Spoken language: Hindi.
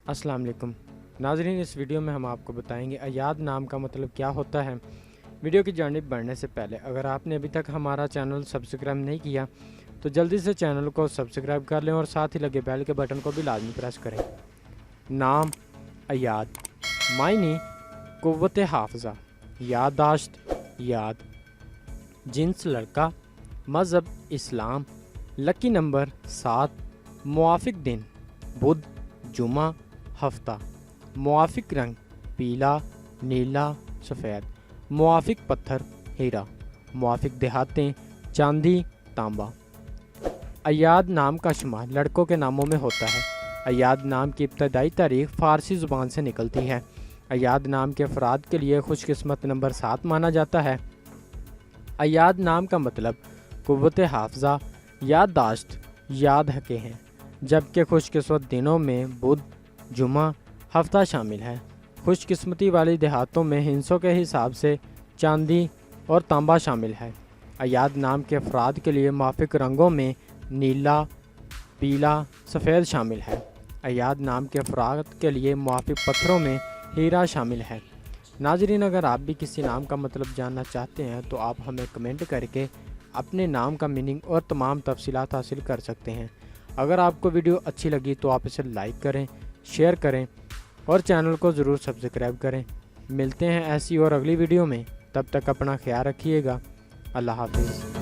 अस्सलाम वालेकुम नाजरीन, इस वीडियो में हम आपको बताएंगे अयाद नाम का मतलब क्या होता है। वीडियो की जानिब बढ़ने से पहले अगर आपने अभी तक हमारा चैनल सब्सक्राइब नहीं किया तो जल्दी से चैनल को सब्सक्राइब कर लें और साथ ही लगे बेल के बटन को भी लाजमी प्रेस करें। नाम अयाद, मायने कुव्वत हाफजा, याददाश्त, याद, जिन्स लड़का, मज़हब इस्लाम, लकी नंबर 7, मुआफिक दिन बुध, जुमा, हफ्ता, मुआफिक रंग पीला, नीला, सफ़ेद, मुआफिक पत्थर हीरा, मुआफिक देहातें चांदी, तांबा। अयाद नाम का शुमार लड़कों के नामों में होता है। अयाद नाम की इब्तदाई तारीख फ़ारसी ज़ुबान से निकलती है। अयाद नाम के अफराद के लिए खुशकिस्मत नंबर 7 माना जाता है। अयाद नाम का मतलब कुव्वत हाफजा, याददाश्त, याद के हैं, जबकि खुशकिस्मत दिनों में बुध, जुमा, हफ्ता शामिल है। खुशकिस्मती वाली देहातों में हिंसों के हिसाब से चांदी और तांबा शामिल है। अयाद नाम के अफराद के लिए माफिक रंगों में नीला, पीला, सफ़ेद शामिल है। अयाद नाम के अफराद के लिए मुआफिक पत्थरों में हीरा शामिल है। नाजरीन, अगर आप भी किसी नाम का मतलब जानना चाहते हैं तो आप हमें कमेंट करके अपने नाम का मीनिंग और तमाम तफसीलात हासिल कर सकते हैं। अगर आपको वीडियो अच्छी लगी तो आप इसे लाइक करें, शेयर करें और चैनल को ज़रूर सब्सक्राइब करें। मिलते हैं ऐसी और अगली वीडियो में, तब तक अपना ख्याल रखिएगा। अल्लाह हाफिज़।